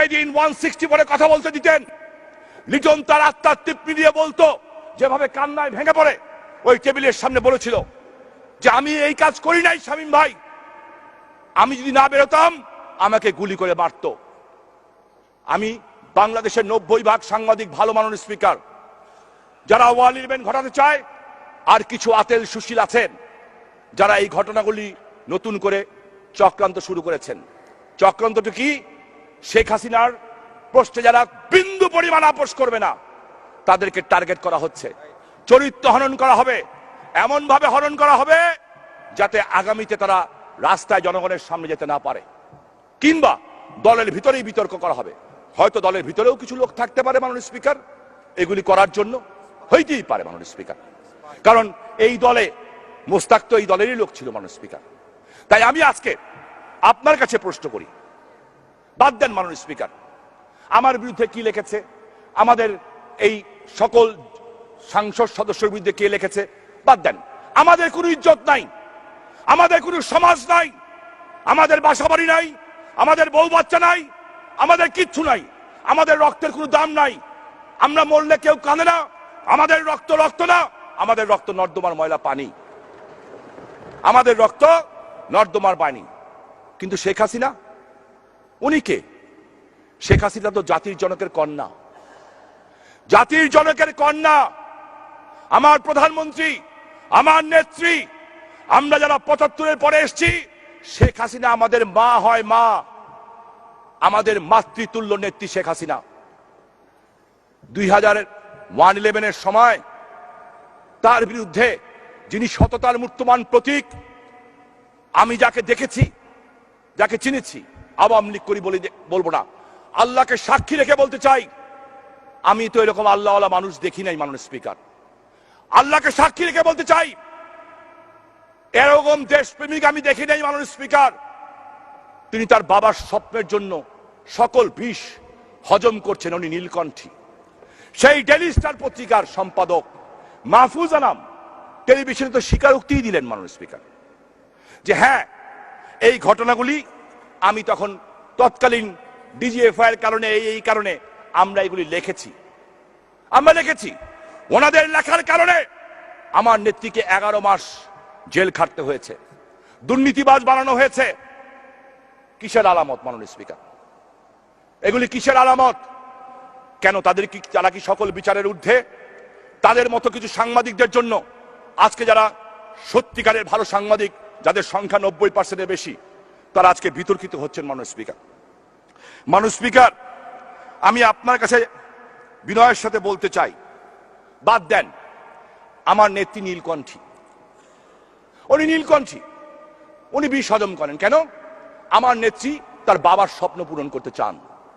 সেই দিন 160 পরে কথা বলতে দিতেন। লিটন তার আত্মার তৃপ্তি দিয়ে বলতো, যেভাবে কান্নায় ভেঙে পড়ে ওই টেবিলের সামনে বলেছিল যে আমি এই কাজ করি নাই শামীম ভাই, আমি যদি না বেরোতাম আমাকে গুলি করে মারত। আমি বাংলাদেশের 90% সাংবাদিক ভালো মাননীয় স্পিকার, যারা ওয়াল ইভেন্ট ঘটাতে চায়, আর কিছু আতেল সুশীল আছেন যারা এই ঘটনাগুলি নতুন করে চক্রান্ত শুরু করেছেন। চক্রান্তটা কি? শেখ হাসিনার প্রশ্নে যারা বিন্দু পরিমাণ আপোষ করবে না তাদেরকে টার্গেট করা হচ্ছে, চরিত্র হনন করা হবে, এমন ভাবে হনন করা হবে যাতে আগামীতে তারা রাস্তায় জনগণের সামনে যেতে না পারে, কিংবা দলের ভিতরেই বিতর্ক করা হবে। হয়তো দলের ভিতরেও কিছু লোক থাকতে পারে মাননীয় স্পিকার এগুলি করার জন্য, হইতেই পারে মাননীয় স্পিকার, কারণ এই দলে মোস্তাক তো এই দলেরই লোক ছিল মাননীয় স্পিকার। তাই আমি আজকে আপনার কাছে প্রশ্ন করি, বাদ দেন মাননীয় স্পিকার আমার বিরুদ্ধে কি লিখেছে, আমাদের এই সকল সংসদ সদস্যের বিরুদ্ধে কে লিখেছে, বাদ দেন। আমাদের কোনো ইজ্জত নাই, আমাদের কোনো সমাজ নাই, আমাদের বাসাবাড়ি নাই, আমাদের বউ বাচ্চা নাই, আমাদের কিচ্ছু নাই, আমাদের রক্তের কোনো দাম নাই। আমরা মরলে কেউ কাঁদে না, আমাদের রক্ত রক্ত না, আমাদের রক্ত নর্দমার ময়লা পানি, আমাদের রক্ত নর্দমার পানি। কিন্তু শেখ হাসিনা, উনি কে? শেখ হাসিনা তো জাতির জনকের কন্যা, জাতির জনকের কন্যা, আমার প্রধানমন্ত্রী, আমার নেত্রী। আমরা যারা ৭৫-এর পরে এসেছি, শেখ হাসিনা আমাদের মা হয়, মা, আমাদের মাতৃতুল্য নেত্রী শেখ হাসিনা। 2001-11-এর সময় তার বিরুদ্ধে, যিনি সততার মূর্তমান প্রতীক, আমি যাকে দেখেছি, যাকে চিনেছি, আওয়ামী লীগ করি বলবো না, আল্লাহকে সাক্ষী রেখে বলতে চাই, আমি তো এরকম আল্লাহওয়ালা মানুষ দেখি নাই মাননীয় স্পিকার। আল্লাহকে সাক্ষী রেখে বলতে চাই, এরকম দেশপ্রেমিক আমি দেখি নাই মাননীয় স্পিকার। তিনি তার বাবার স্বপ্নের জন্য সকল বিষ হজম করছেন। উনি নীলকণ্ঠী। সেই ডেইলি স্টার পত্রিকার সম্পাদক মাহফুজ আনাম টেলিভিশনে তো স্বীকারোক্তি দিলেন মাননীয় স্পিকার যে হ্যাঁ, এই ঘটনাগুলি আমি তখন তৎকালীন ডিজিএফআই এর কারণে, এই কারণে আমরা এগুলি লিখেছি, আমরা লিখেছি। ওনাদের লেখার কারণে আমার নেত্রীকে 11 মাস জেল খাটতে হয়েছে, দুর্নীতিবাজ বানানো হয়েছে। কিসের আলামত মাননীয় স্পিকার? এগুলি কিসের আলামত? কেন তাদের কি, তারা কি সকল বিচারের ঊর্ধ্বে? তাদের মতো কিছু সাংবাদিকদের জন্য আজকে যারা সত্যিকারের ভালো সাংবাদিক, যাদের সংখ্যা 90%-এর বেশি, তারা আজকে বিতর্কিত হচ্ছেন মাননীয় স্পিকার। মাননীয় স্পিকার, আমি আপনার কাছে বিনয়ের সাথে বলতে চাই, বাদ দেন আমার নেত্রী নীলকণ্ঠী, উনি নীলকণ্ঠী, উনি বিষ হজম করেন কেন? আমার নেত্রী তার বাবার স্বপ্ন পূরণ করতে চান,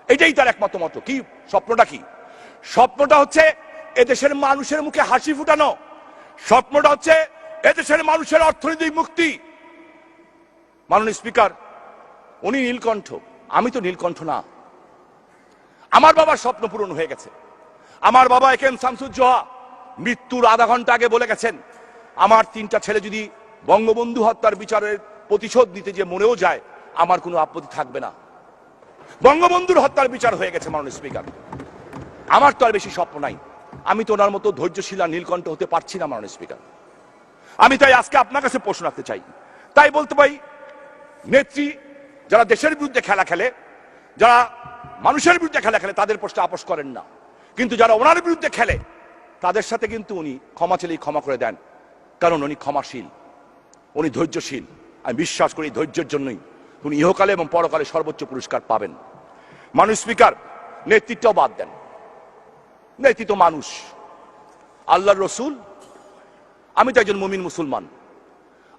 এটাই তার একমাত্র মত। কি স্বপ্নটা? কি স্বপ্নটা? হচ্ছে এদেশের মানুষের মুখে হাসি ফুটানো। স্বপ্নটা হচ্ছে এদেশের মানুষের অর্থনৈতিক মুক্তি। মাননীয় স্পিকার, উনি নীলকণ্ঠ, আমি তো নীলকণ্ঠ না। আমার বাবার স্বপ্ন পূরণ হয়ে গেছে। আমার বাবা একেএম শামসুজ্জোহা মৃত্যুর আধা ঘন্টা আগে বলে গেছেন, আমার 3টা ছেলে যদি বঙ্গবন্ধু হত্যার বিচারের প্রতিশোধ নিতে যে মরেও যায়, আমার কোনো আপত্তি থাকবে না। বঙ্গবন্ধুর হত্যার বিচার হয়ে গেছে মাননীয় স্পিকার। আমার তো আর বেশি স্বপ্ন নাই। আমি তো ওনার মতো ধৈর্যশীল আর নীলকণ্ঠ হতে পারছি না মাননীয় স্পিকার। আমি তাই আজকে আপনার কাছে প্রশ্ন রাখতে চাই, তাই বলতে পারি, নেত্রী যারা দেশের বিরুদ্ধে খেলা খেলে, যারা মানুষের বিরুদ্ধে খেলা খেলে, তাদের প্রশ্নে আপোষ করেন না, কিন্তু যারা ওনার বিরুদ্ধে খেলে তাদের সাথে কিন্তু উনি ক্ষমা চাইলেই ক্ষমা করে দেন, কারণ উনি ক্ষমাশীল, উনি ধৈর্যশীল। আমি বিশ্বাস করি ধৈর্যের জন্যই উনি ইহকালে এবং পরকালে সর্বোচ্চ পুরস্কার পাবেন। মাননীয় স্পিকার, নেতৃত্বও বাদ দেন, নেতৃত্ব মানুষ, আল্লাহর রসুল। আমি তো একজন মুমিন মুসলমান,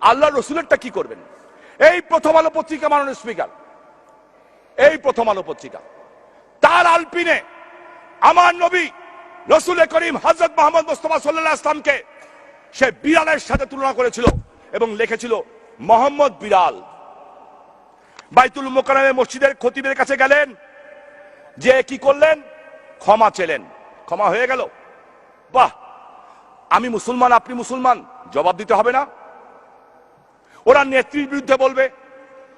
আল্লাহর রসুলেরটা কি করবেন? এই প্রথম আলো পত্রিকা মাননীয় স্পিকার, এই প্রথম আলো পত্রিকা তার আলপিনে আমার নবী রসুল করিম হযরত মুহাম্মদ মুস্তাফা সাল্লাল্লাহু আলাইহি ওয়াসাল্লামকে সে বিড়ালের সাথে তুলনা করেছিল এবং লিখেছিল মোহাম্মদ বিড়াল। বাইতুল মুকাররমে মসজিদের খতিবের কাছে গেলেন, যে কি করলেন? ক্ষমা চেলেন, ক্ষমা হয়ে গেল। বাহ, আমি মুসলমান, আপনি মুসলমান, জবাব দিতে হবে না? ওরা নেত্রীর বিরুদ্ধে বলবে,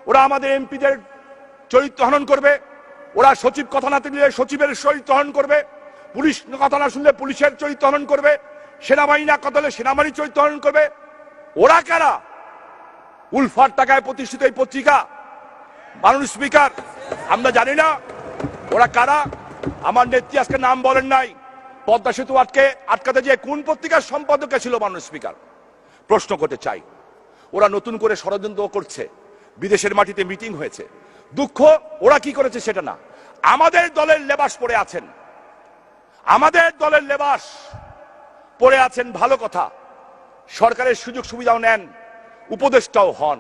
ওরা আমাদের এমপিদের চরিত্র হনন করবে, ওরা সচিব কথা না দিলে সচিবের চরিত্র হরণ করবে, পুলিশ কথা না শুনলে পুলিশের চরিত্র হরণ করবে, সেনাবাহিনী না কথা হলে সেনাবাহিনীর চরিত্র হরণ করবে। ওরা কারা? উলফার টাকায় প্রতিষ্ঠিত এই পত্রিকা। মাননীয় স্পিকার, আমরা জানি না ওরা কারা। আমার নেত্রী আজকে নাম বলেন নাই। পদ্মা সেতু আটকাতে যে কোন পত্রিকার সম্পাদক ছিল মাননীয় স্পিকার? প্রশ্ন করতে চাই। ওরা নতুন করে ষড়যন্ত্র করছে, বিদেশের মাটিতে মিটিং হয়েছে। দুঃখ ওরা কি করেছে সেটা না, আমাদের দলের লেবাস পরে আছেন, আমাদের দলের লেবাস পরে আছেন, ভালো কথা। সরকারের সুযোগ সুবিধাও নেন, উপদেষ্টাও হন।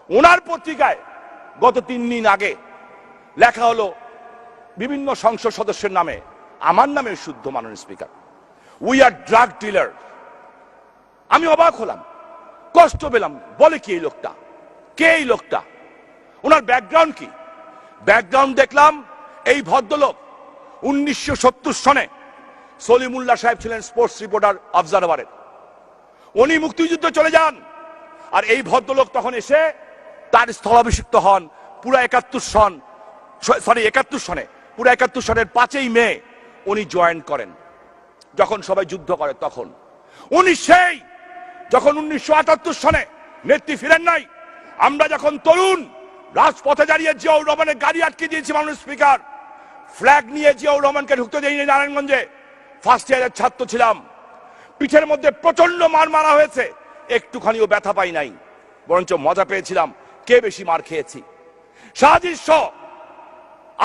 ওনার পত্রিকায় গত 3 দিন আগে লেখা হলো বিভিন্ন সংসদ সদস্যের নামে, আমার নামে শুদ্ধ। মাননীয় speaker, we are drug dealer. আমি অবাক হলাম, কষ্ট পেলাম। বলে কি এই লোকটা? কে এই লোকটা? ওনার ব্যাকগ্রাউন্ড কি? ব্যাকগ্রাউন্ড দেখলাম, এই ভদ্রলোক 1970 সনে সলিমুল্লাহ সাহেব ছিলেন স্পোর্টস রিপোর্টার অবজারভারের। উনি মুক্তিযুদ্ধে চলে যান, আর এই ভদ্রলোক তখন এসে তার স্থলাভিষিক্ত হন পুরো 71 সনে, পুরো 71 সনের 5ই মে উনি জয়েন করেন। যখন সবাই যুদ্ধ করে তখন উনি সেই, যখন 1978 সনে নেত্রী ফিরেন নাই, আমরা যখন তরুণ রাজপথে দাঁড়িয়ে জিয়াউর রহমানের গাড়ি আটকে দিয়েছি মাননীয় স্পিকার, ফ্ল্যাগ নিয়ে জিয়াউর রহমানকে ঢুকতে দেয়নি নারায়ণগঞ্জে। ফার্স্ট ইয়ারের ছাত্র ছিলাম, পিঠের মধ্যে প্রচন্ড মার মারা হয়েছে, একটুখানিও ব্যথা পাই নাই, বরঞ্চ মজা পেয়েছিলাম। কে বেশি মার খেয়েছি? শাহজিদ সহ,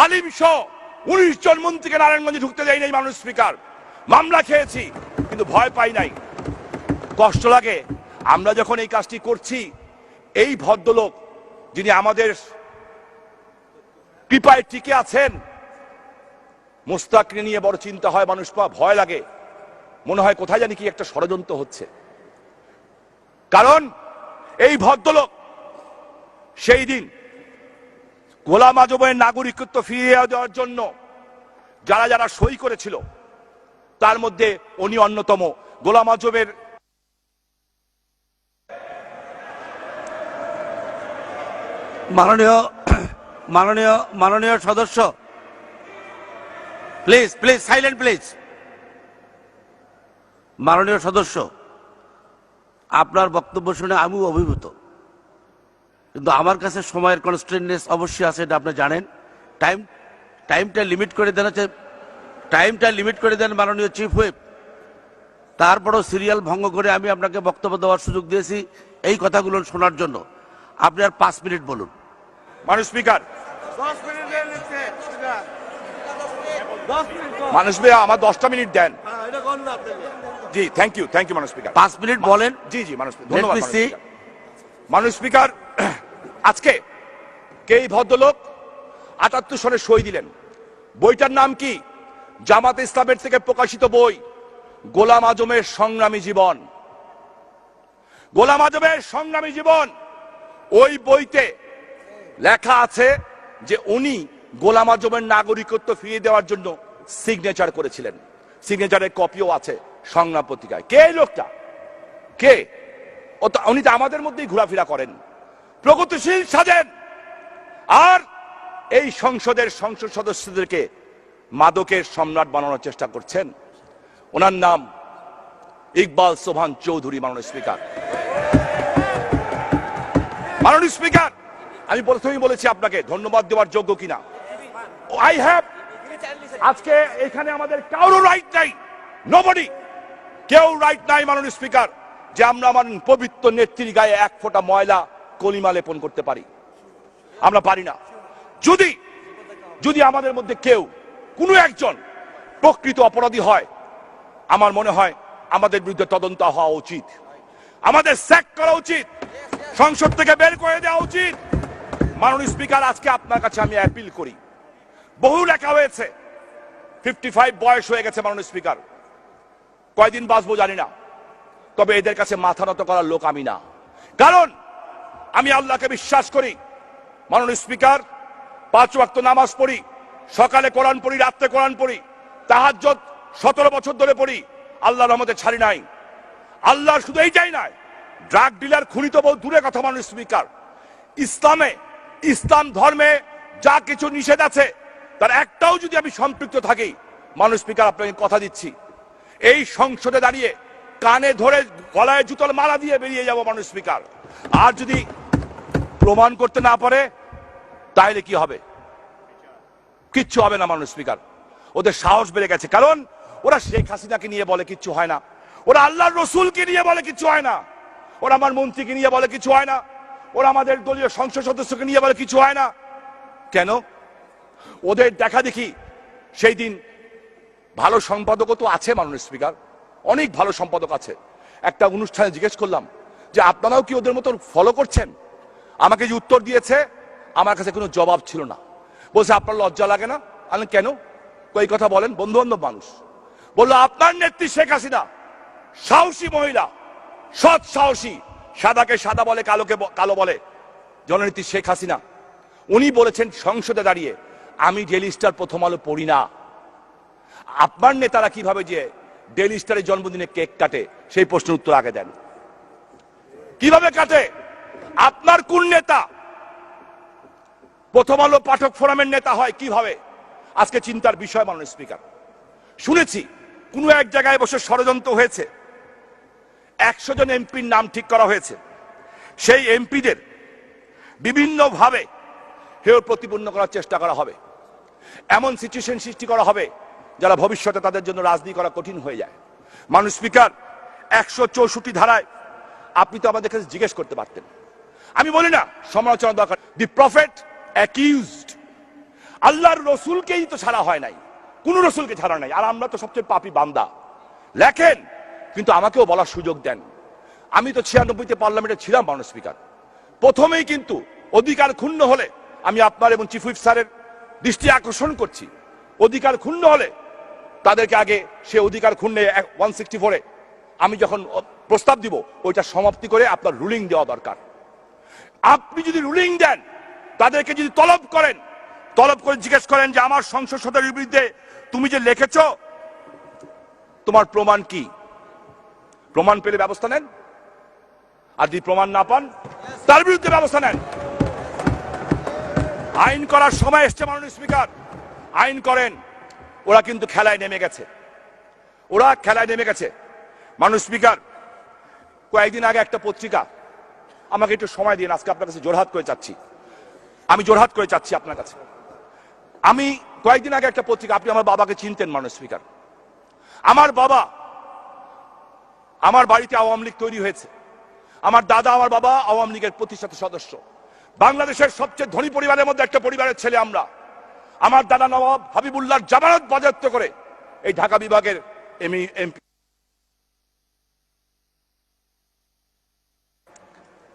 আলিম সহ 19 জন মন্ত্রীকে নারায়ণগঞ্জে ঢুকতে দেয় নাই মাননীয় স্পিকার। মামলা খেয়েছি, কিন্তু ভয় পাই নাই। কষ্ট লাগে আমরা যখন এই কাজটি করছি। এই ভদ্রলোক যিনি আমাদের কৃপায় টিকে আছেন, মুস্তাককে নিয়ে বড় চিন্তা হয়, মানুষ ভয় লাগে, মনে হয় কোথায় জানি কি একটা ষড়যন্ত্র হচ্ছে। কারণ এই ভদ্রলোক সেই দিন গোলাম আজমের নাগরিকত্ব ফিরিয়ে দেওয়ার জন্য যারা যারা সই করেছিল, তার মধ্যে উনি অন্যতম। গোলাম আজমের মাননীয় সদস্য, প্লিজ প্লিজ সাইলেন্ট প্লিজ। মাননীয় সদস্য, আপনার বক্তব্য শুনে আমিও অভিভূত, কিন্তু আমার কাছে সময়ের কনস্ট্রেন্টনেস অবশ্যই আছে, এটা আপনি জানেন। টাইমটা লিমিট করে দেন, মাননীয় চিফ হুইপ। তারপরও সিরিয়াল ভঙ্গ করে আমি আপনাকে বক্তব্য দেওয়ার সুযোগ দিয়েছি এই কথাগুলো শোনার জন্য। আপনি আর 5 মিনিট বলুন। মাননীয় স্পিকার, মানুষ ভাই আমার 10টা মিনিট দেন। জি, থ্যাংক ইউ মাননীয় স্পিকার। 5 মিনিট বলেন। জি মাননীয় স্পিকার, ধন্যবাদ। মাননীয় স্পিকার, আজকে কে এই ভদ্রলোক 78 সনে সই দিলেন? বইটার নাম কি? জামাতে ইসলামের থেকে প্রকাশিত বই, গোলাম আজমের সংগ্রামী জীবন। গোলাম আজমের সংগ্রামী জীবন। ওই বইতে লেখা আছে যে উনি গোলাম আজমের নাগরিকত্ব ফিরিয়ে দেওয়ার জন্য সিগনেচার করেছিলেন। সিগনেচারের কপিও আছে সংগ্রাম পত্রিকায়। কে এই লোকটা? কে? উনি তো আমাদের মধ্যেই ঘোরাফেরা করেন, প্রগতিশীল সাজেন, আর এই সংসদের সংসদ সদস্যদেরকে মাদকের সম্রাট বানানোর চেষ্টা করছেন। ওনার নাম ইকবাল সোবহান চৌধুরী। মাননীয় স্পিকার, আমি প্রথমেই বলেছি আপনাকে ধন্যবাদ দেওয়ার যোগ্য কিনা। আই হ্যাভ, আজকে এখানে আমাদের কারো রাইট নাই, নোবডি, কেউ রাইট নাই মাননীয় স্পিকার, যে আমরা আমার পবিত্র নেত্রীর গায়ে 1 ফোঁটা ময়লা কলিমা লেপন করতে পারি। আমরা পারি না। যদি আমাদের মধ্যে কেউ কোনো একজন প্রকৃত অপরাধী হয়, আমার মনে হয় আমাদের বিরুদ্ধে তদন্ত হওয়া উচিত, আমাদের স্যাক করা উচিত, সংসদ থেকে বের করে দেওয়া উচিত। মাননীয় স্পিকার, আজকে আপনার কাছে আমি অ্যাপিল করি। বহু লেখা হয়েছে, 55 বয়স হয়ে গেছে মাননীয় স্পিকার, কয়দিন বাঁচবো জানি না, তবে এদের কাছে মাথা নত করার লোক আমি না। কারণ আমি আল্লাহকে বিশ্বাস করি। মাননীয় স্পিকার, 5 ওয়াক্ত নামাজ পড়ি, সকালে কোরআন পড়ি, রাত্রে কোরআন পড়ি, তাহাজ্জুদ 17 বছর ধরে পড়ি, আল্লাহর রহমতে ছাড়ি নাই। আল্লাহর শুধু এইটাই নয়, ড্রাগ ডিলার, খুনি তো বহু দূরে কথা। মাননীয় স্পিকার, ইসলাম ধর্মে যা কিছু নিষেধ আছে তার একটাও যদি আমি সম্পৃক্ত থাকি, মাননীয় স্পিকার আপনাকে কথা দিচ্ছি, এই সংসদে দাঁড়িয়ে কানে ধরে গলায় জুতোর মালা দিয়ে বেরিয়ে যাব মাননীয় স্পিকার। আর যদি প্রমাণ করতে না পারে তাহলে কি হবে? কিচ্ছু হবে না মাননীয় স্পিকার। ওদের সাহস বেড়ে গেছে, কারণ ওরা শেখ হাসিনাকে নিয়ে বলে কিচ্ছু হয় না, ওরা আল্লাহর রসুলকে নিয়ে বলে কিচ্ছু হয় না, ওরা আমার মন্ত্রীকে নিয়ে বলে কিছু হয় না, ওরা আমাদের দলীয় সংসদ সদস্যকে নিয়ে বলে কিছু হয় না। কেন? ওদের দেখা দেখি সেই দিন ভালো সম্পাদকও তো আছে মাননীয় স্পিকার, অনেক ভালো সম্পাদক আছে। একটা অনুষ্ঠানে জিজ্ঞেস করলাম যে আপনারাও কি ওদের মতো ফলো করছেন? আমাকে যে উত্তর দিয়েছে, আমার কাছে কোনো জবাব ছিল না। বলছে আপনার লজ্জা লাগে না? আমি কেন? কই কথা বলেন, বন্ধু বান্ধব মানুষ। বললো আপনার নেত্রী শেখ হাসিনা সাহসী মহিলা, সৎ সাহসী, সাদাকে সাদা বলে, কালোকে কালো বলে, জননেত্রী শেখ হাসিনা। উনি বলেছেন সংসদে দাঁড়িয়ে, আমি ডেইলি স্টার প্রথম আলো পড়ি না। আপনার নেতারা কিভাবে যে ডেইলি স্টারের জন্মদিনে কেক কাটে, সেই প্রশ্নের উত্তর আগে দেন। কিভাবে কাটে? আপনার কোন নেতা প্রথম আলো পাঠক ফোরামের নেতা হয় কিভাবে? আজকে চিন্তার বিষয় মাননীয় স্পিকার। শুনেছি কোন এক জায়গায় বসে ষড়যন্ত্র হয়েছে, 100 জন এমপির নাম ঠিক করা হয়েছে, সেই এমপিদের বিভিন্নভাবে হেয় প্রতিপন্ন করার চেষ্টা করা হবে, এমন সিচুয়েশন সৃষ্টি করা হবে যারা ভবিষ্যতে তাদের জন্য রাজনীতি করা কঠিন হয়ে যায়। মাননীয় স্পিকার, 164 ধারায় আপনি তো আমাদের কাছে জিজ্ঞেস করতে পারতেন। আমি বলি না সমালোচনা দরকার। দি প্রফেট অ্যাকিউজড, আল্লাহর রসুলকেই তো ছাড়া হয় নাই, কোন রসুলকে ছাড়া নাই, আর আমরা তো সবচেয়ে পাপী বান্দা। লেখেন, কিন্তু আমাকেও বলার সুযোগ দেন। আমি তো 96তে পার্লামেন্টে ছিলাম মাননীয় স্পিকার। প্রথমেই কিন্তু অধিকার ক্ষুণ্ণ হলে, আমি আপনার এবং চিফ হুইপ স্যারের দৃষ্টি আকর্ষণ করছি, অধিকার ক্ষুণ্ণ হলে তাদেরকে আগে সে অধিকার ক্ষুণ্ণে 164-এ আমি যখন প্রস্তাব দিব, ওইটা সমাপ্তি করে আপনার রুলিং দেওয়া দরকার। আপনি যদি রুলিং দেন, তাদেরকে যদি তলব করেন, তলব করে জিজ্ঞেস করেন যে আমার সংসদ সদস্যের বিরুদ্ধে তুমি যে লিখেছ, তোমার প্রমাণ কি? প্রমাণ পেলে ব্যবস্থা নেন, আর যদি প্রমাণ না পান তার বিরুদ্ধে ব্যবস্থা নেন। আইন করার সময় এসছে মাননীয় স্পিকার, আইন করেন। ওরা কিন্তু খেলায় নেমে গেছে, ওরা খেলায় নেমে গেছে। মাননীয় স্পিকার, কয়েকদিন আগে একটা পত্রিকা, আমাকে একটু সময় দিন, আজকে আপনার কাছে জোরহাত করে চাচ্ছি, আমি জোরহাত করে চাচ্ছি আপনার কাছে। আমি কয়েকদিন আগে একটা পত্রিকা, আপনি আমার বাবাকে চিনতেন মাননীয় স্পিকার, আমার বাবা, আমার বাড়িতে আওয়ামী লীগ তৈরি হয়েছে, আমার দাদা আমার বাবা আওয়ামী লীগের প্রতিষ্ঠাতা সদস্য, বাংলাদেশের সবচেয়ে ধনী পরিবারের মধ্যে একটা পরিবারের ছেলে আমরা। আমার দাদা নবাব হাবিবুল্লাহর জামানত বাজেয়াপ্ত করে এই ঢাকা বিভাগের এমপি।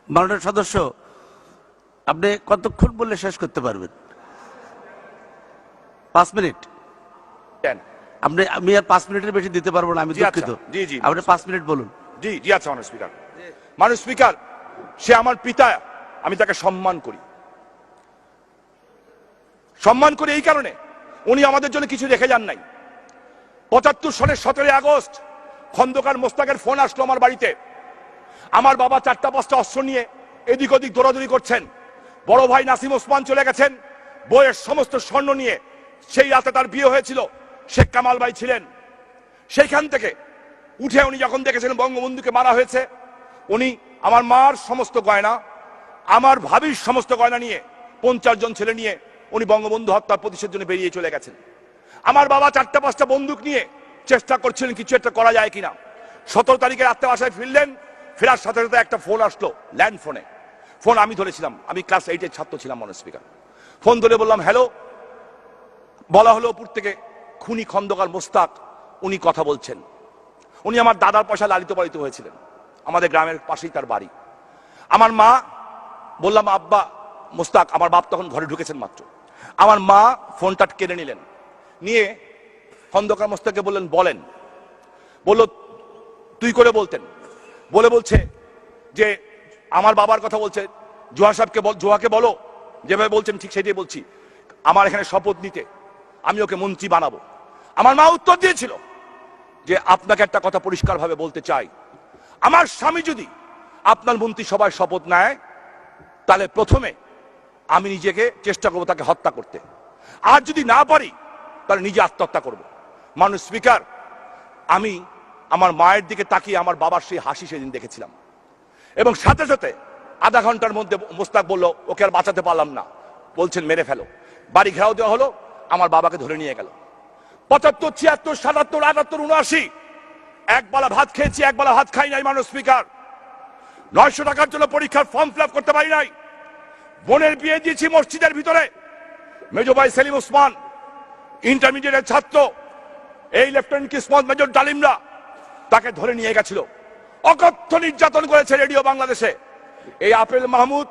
মাননীয় সদস্য, আপনি কতক্ষণ বললে শেষ করতে পারবেন? 5 মিনিট। আপনি, আমি আর 5 মিনিটের বেশি দিতে পারবো না, আমি দুঃখিত। জি জি, আপনি 5 মিনিট বলুন। জি জি, আচ্ছা মাননীয় স্পিকার। মাননীয় স্পিকার, সে আমার পিতা, আমি তাকে সম্মান করি। সম্মান করি এই কারণে, উনি আমাদের জন্য কিছু রেখে যান নাই। 75 সালের 17 আগস্ট খন্দকার মোস্তাকের ফোন আসলো আমার বাড়িতে। আমার বাবা 4টা-5টা অস্ত্র নিয়ে এদিক ওদিক দৌড়াদৌড়ি করছেন। বড় ভাই নাসিম ওসমান চলে গেছেন বইয়ের সমস্ত স্বর্ণ নিয়ে। সেই রাতে তার বিয়ে হয়েছিল, শেখ কামাল ভাই ছিলেন। সেইখান থেকে উঠে উনি যখন দেখেছিলেন বঙ্গবন্ধুকে মারা হয়েছে, উনি আমার মার সমস্ত গয়না, আমার ভাবির সমস্ত গয়না নিয়ে 50 জন ছেলে নিয়ে উনি বঙ্গবন্ধু হত্যার প্রতিশোধের জন্য বেরিয়ে চলে গেছেন। আমার বাবা 4টা-5টা বন্দুক নিয়ে চেষ্টা করছিলেন কিছু একটা করা যায় কিনা। 17 তারিখে রাত্রে বাসায় ফিরলেন, ফেরার সাথে সাথে একটা ফোন আসলো, ল্যান্ড ফোনে। ফোন আমি ধরেছিলাম, আমি ক্লাস 8-এর ছাত্র ছিলাম মাননীয় স্পিকার। ফোন ধরে বললাম হ্যালো। বলা হলো উপর থেকে খুনি খন্দকার মোস্তাক উনি কথা বলছেন। উনি আমার দাদার পয়সা লালিত পালিত হয়েছিলেন, আমাদের গ্রামের পাশেই তার বাড়ি। আমার মা, বললাম আব্বা মোস্তাক, আমার বাপ তখন ঘরে ঢুকেছেন মাত্র। আমার মা ফোনটা কেড়ে নিলেন, নিয়ে খন্দকার মোস্তাককে বললেন বলেন। বলল তুই করে বলতেন, বলছে যে আমার বাবার কথা বলছে, জোহা সাহেবকে জোহাকে বলো যেভাবে বলছেন ঠিক সেটাই বলছি, আমার এখানে শপথ নিতে, আমি ওকে মন্ত্রী বানাবো। আমার মা উত্তর দিয়েছিল যে আপনাকে একটা কথা পরিষ্কারভাবে বলতে চাই, আমার স্বামী যদি আপনার মন্ত্রী সভায় শপথ নেয়, তাহলে প্রথমে আমি নিজেকে চেষ্টা করবো তাকে হত্যা করতে। আর যদি না পারি তাহলে নিজে আত্মহত্যা করব। মাননীয় স্পিকার, আমি আমার মায়ের দিকে তাকিয়ে আমার বাবার সেই হাসি সেদিন দেখেছিলাম, এবং সাথে সাথে আধা ঘন্টার মধ্যে মোস্তাক বলল ওকে আর বাঁচাতে পারলাম না, বলছেন মেরে ফেলো। বাড়ি ঘেরাও দেওয়া হলো, আমার বাবাকে ধরে নিয়ে গেল। 75, 76, 77, 78, 79 এক বেলা ভাত খেয়েছি, এক বেলা ভাত খাই নাই। মাননীয় স্পিকার, 900 টাকার জন্য পরীক্ষার ফর্ম ফিল আপ করতে পারি নাই। বোনের বিয়ে দিয়েছি মসজিদের ভিতরে। মেজো ভাই সেলিম ওসমান ইন্টারমিডিয়েটের ছাত্র, এই লেফটেন্যান্ট কিসমত মেজর ডালিমরা তাকে ধরে নিয়ে গেছিল, অকথ্য নির্যাতন করেছে রেডিও বাংলাদেশে। এই আপেল মাহমুদ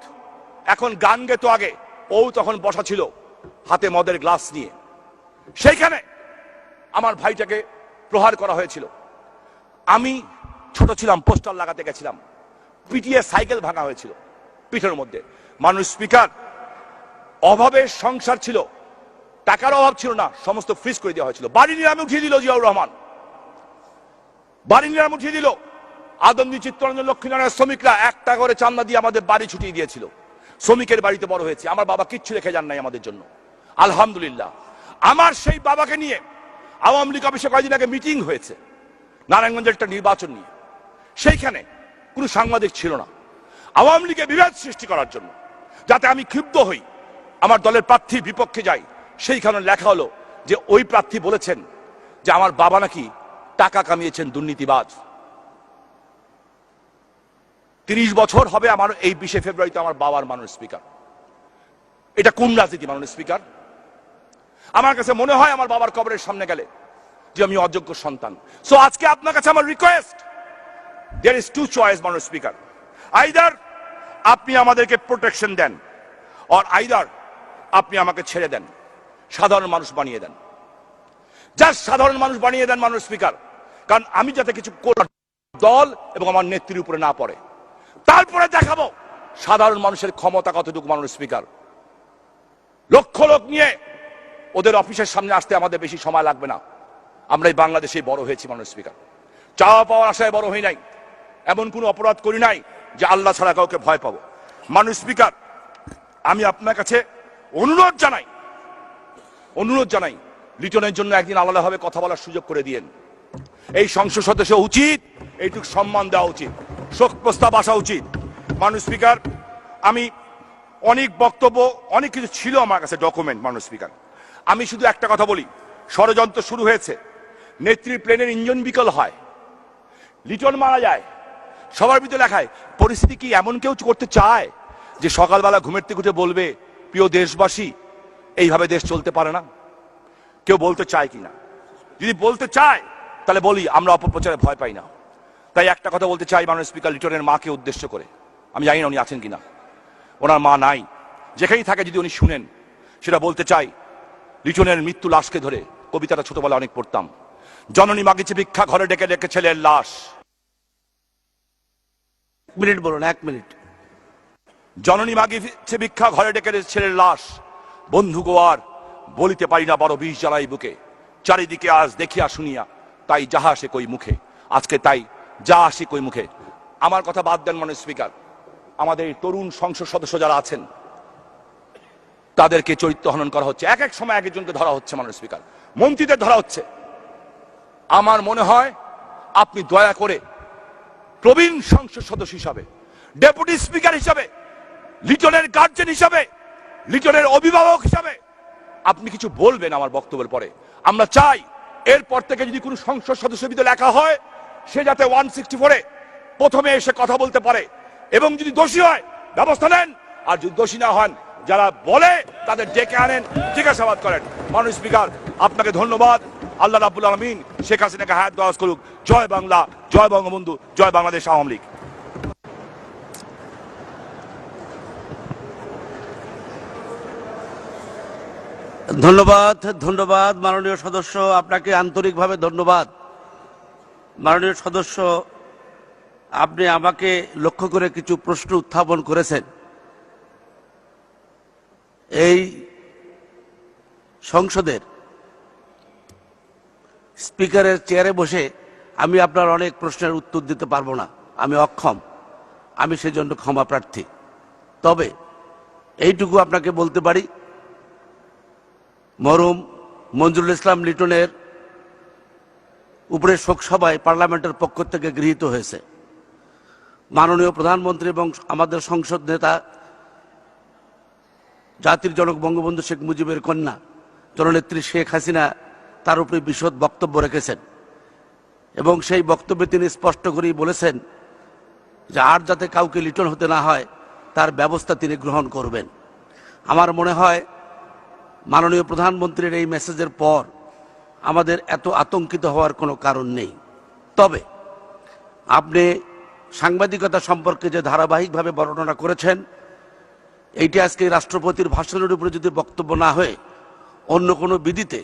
এখন গান গেতো আগে, ও তখন বসা ছিল হাতে মদের গ্লাস নিয়ে। সেইখানে আমার ভাইটাকে প্রহার করা হয়েছিল। আমি ছোট ছিলাম, পোস্টার লাগাতে গেছিলাম, পিটিয়ে সাইকেল ভাঙা হয়েছিল পিঠের মধ্যে। মাননীয় স্পিকার, অভাবের সংসার ছিল, টাকার অভাব ছিল না, সমস্ত ফ্রিজ করে দেওয়া হয়েছিল। বাড়ি নিলামে উঠিয়ে দিল জিয়াউর রহমান, বাড়ি নিলামে উঠিয়ে দিল। আদমজি, চিত্তরঞ্জন, লক্ষ্মীনারায়ণ শ্রমিকরা 1 টাকা করে চান্দা দিয়ে আমাদের বাড়ি ছুটিয়ে দিয়েছিল। শ্রমিকের বাড়িতে বড় হয়েছে। আমার বাবা কিচ্ছু রেখে যান নাই আমাদের জন্য, আলহামদুলিল্লাহ। আমার সেই বাবাকে নিয়ে আওয়ামী লীগ অফিসে কয়েকদিন আগে মিটিং হয়েছে নারায়ণগঞ্জের একটা নির্বাচন নিয়ে। সেইখানে কোনো সাংবাদিক ছিল না, আওয়ামী লীগে বিভেদ সৃষ্টি করার জন্য, যাতে আমি ক্ষুব্ধ হই, আমার দলের প্রার্থীর বিপক্ষে যাই। সেইখানে লেখা হলো যে ওই প্রার্থী বলেছেন যে আমার বাবা নাকি টাকা কামিয়েছেন, দুর্নীতিবাজ। 30 বছর হবে আমার এই 20 ফেব্রুয়ারিতে আমার বাবার। মাননীয় স্পিকার, এটা কোন রাজনীতি মাননীয় স্পিকার? আমার কাছে মনে হয় আমার বাবার কবরের সামনে গেলে যে আমি অযোগ্য সন্তান। সো আজকে আপনার কাছে আমার রিকোয়েস্ট, দেয়ার ইজ 2 চয়েস মাননীয় স্পিকার। আইদার আপনি আমাদেরকে প্রোটেকশন দেন, অর আইদার আপনি আমাকে ছেড়ে দেন, সাধারণ মানুষ বানিয়ে দেন। জাস্ট সাধারণ মানুষ বানিয়ে দেন মাননীয় স্পিকার, কারণ আমি যাতে কিছু দল এবং আমার নেত্রীর উপরে না পড়ে। তারপরে দেখাবো সাধারণ মানুষের ক্ষমতা কতটুকু। মাননীয় স্পিকার, লক্ষ লোক নিয়ে ওদের অফিসের সামনে আসতে আমাদের বেশি সময় লাগবে না। আমরা এই বাংলাদেশে বড় হয়েছি মাননীয় স্পিকার, চাওয়া পাওয়ার আশায় বড় হই নাই, এমন কোনো অপরাধ করি নাই যে আল্লাহ ছাড়া কাউকে ভয় পাবো। মাননীয় স্পিকার, আমি আপনার কাছে অনুরোধ জানাই, লিটনের জন্য একদিন আলাদাভাবে কথা বলার সুযোগ করে দিয়েন। এই সংসদ সদস্য উচিত এইটুকু সম্মান দেওয়া উচিত, শোক প্রস্তাব আসা উচিত। মাননীয় স্পিকার, আমি অনেক বক্তব্য, অনেক কিছু ছিল আমার কাছে ডকুমেন্ট। মাননীয় স্পিকার, আমি শুধু একটা কথা বলি, ষড়যন্ত্র শুরু হয়েছে, নেত্রীর প্লেনের ইঞ্জিন বিকল হয়, লিটন মারা যায়, সবার ভিতরে লেখায়। পরিস্থিতি কি এমন কেউ করতে চায় যে সকালবেলা ঘুমের থেকে উঠে বলবে প্রিয় দেশবাসী এইভাবে দেশ চলতে পারে না? কেউ বলতে চায় কিনা? যদি বলতে চায় তাহলে বলি আমরা অপপ্রচারে ভয় পাই না। তাই একটা কথা বলতে চাই মাননীয় স্পিকার, লিটনের মাকে উদ্দেশ্য করে। আমি জানি না উনি আছেন কিনা, ওনার মা নাই, যেখানেই থাকে যদি উনি শুনেন, সেটা বলতে চাই। লিটনের মৃত্যু লাশকে ধরে কবিতাটা ছোটবেলা অনেক পড়তাম। জননী মাগিছে ভিক্ষা, ঘরে ডেকে ডেকে ছেলের লাশ। 1 মিনিট বলুন, 1 মিনিট। জননী মাগিছে ভিক্ষা, ঘরে ডেকে ছেলের লাশ। বন্ধু গোয়ার বলিতে পারি না, বড় বিষ জ্বালাই বুকে। চারিদিকে আজ দেখিয়া শুনিয়া, তাই যাহা সে কই মুখে। আজকে তাই যা আসি কই মুখে। আমার কথা বাদ দেন মাননীয় স্পিকার, আমাদের তরুণ সংসদ সদস্য যারা আছেন তাদেরকে চরিত্র হনন করা হচ্ছে, এক এক সময় এক একজনকে ধরা হচ্ছে মাননীয় স্পিকার, মন্ত্রীদের ধরা হচ্ছে। আমার মনে হয় আপনি দয়া করে প্রবীণ সংসদ সদস্য হিসাবে, ডেপুটি স্পিকার হিসাবে, লিটনের গার্জেন হিসাবে, লিটনের অভিভাবক হিসাবে আপনি কিছু বলবেন আমার বক্তব্যের পরে। আমরা চাই এরপর থেকে যদি কোনো সংসদ সদস্যের ভিতরে লেখা হয়, সে যাতে 164-এ প্রথমে এসে কথা বলতে পারে, এবং যদি দোষী হয় ব্যবস্থা নেন, আর যদি দোষী না হন যারা বলে তাদের ডেকে আনেন, জিজ্ঞাসাবাদ করেন। মাননীয় স্পিকার, আপনাকে ধন্যবাদ। আল্লাহ রাব্বুল আলামিন শেখ হাসিনাকে হায়াত দরাজ করুক। জয় বাংলা, জয় বঙ্গবন্ধু, জয় বাংলাদেশ আওয়ামী লীগ। ধন্যবাদ মাননীয় সদস্য, আপনাকে আন্তরিকভাবে ধন্যবাদ। মাননীয় সদস্য, আপনি আমাকে লক্ষ্য করে কিছু প্রশ্ন উত্থাপন করেছেন। এই সংসদের স্পিকারের চেয়ারে বসে আমি আপনার অনেক প্রশ্নের উত্তর দিতে পারবো না, আমি অক্ষম, আমি সেজন্য ক্ষমা প্রার্থী। তবে এইটুকু আপনাকে বলতে পারি, মরহুম মঞ্জুরুল ইসলাম লিটনের উপরে শোকসভায় পার্লামেন্টের পক্ষ থেকে গৃহীত হয়েছে। মাননীয় প্রধানমন্ত্রী এবং আমাদের সংসদ নেতা জাতির জনক বঙ্গবন্ধু শেখ মুজিবের কন্যা জননেত্রী শেখ হাসিনা তার উপরে বিশদ বক্তব্য রেখেছেন এবং সেই বক্তব্যে তিনি স্পষ্ট করেই বলেছেন যে আর যাতে কাউকে লিটন হতে না হয় তার ব্যবস্থা তিনি গ্রহণ করবেন। আমার মনে হয় মাননীয় প্রধানমন্ত্রীর এই মেসেজের পর আমাদের এত আতঙ্কিত হওয়ার কোনো কারণ নেই। তবে আপনি সাংবাদিকতা সম্পর্কে যে ধারাবাহিকভাবে বর্ণনা করেছেন, এইটি আজকে রাষ্ট্রপতির ভাষণের উপরে যদি বক্তব্য না হয়ে অন্য কোনো বিধিতে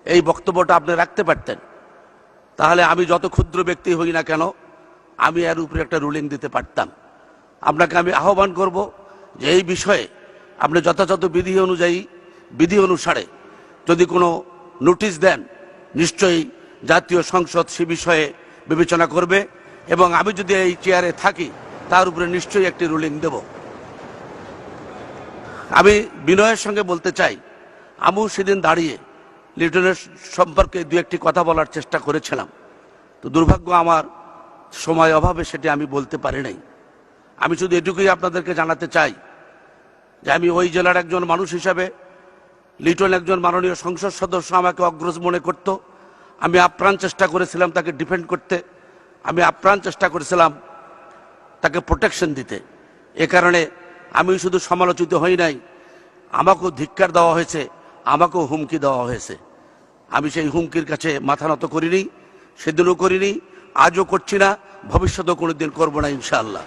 এই বক্তব্যটা আপনি রাখতে পারতেন, তাহলে আমি যত ক্ষুদ্র ব্যক্তি হই না কেন আমি এর উপরে একটা রুলিং দিতে পারতাম। আপনাকে আমি আহ্বান করব যে এই বিষয়ে আপনি যথাযথ বিধি অনুসারে যদি কোনো নোটিশ দেন, নিশ্চয়ই জাতীয় সংসদ সে বিষয়ে বিবেচনা করবে এবং আমি যদি এই চেয়ারে থাকি তার উপরে নিশ্চয়ই একটি রুলিং দেব। আমি বিনয়ের সঙ্গে বলতে চাই, আমি সেদিন দাঁড়িয়ে লিটনের সম্পর্কে দু একটি কথা বলার চেষ্টা করেছিলাম, তো দুর্ভাগ্য আমার সময় অভাবে সেটি আমি বলতে পারি নাই। আমি শুধু এটুকুই আপনাদেরকে জানাতে চাই যে আমি ওই জেলার একজন মানুষ হিসাবে লিটন একজন মাননীয় সংসদ সদস্য আমাকে অগ্রজ মনে করত। আমি আপ্রাণ চেষ্টা করেছিলাম তাকে ডিফেন্ড করতে, আমি আপ্রাণ চেষ্টা করেছিলাম তাকে প্রোটেকশন দিতে। এ কারণে আমি শুধু সমালোচিত হই নাই, আমাকেও ধিক্কার দেওয়া হয়েছে, আমাকেও হুমকি দেওয়া হয়েছে। আমি সেই হুমকির কাছে মাথা নত করিনি, সেদিনও করিনি, আজও করছি না, ভবিষ্যতেও কোনোদিন করবো না ইনশাআল্লাহ।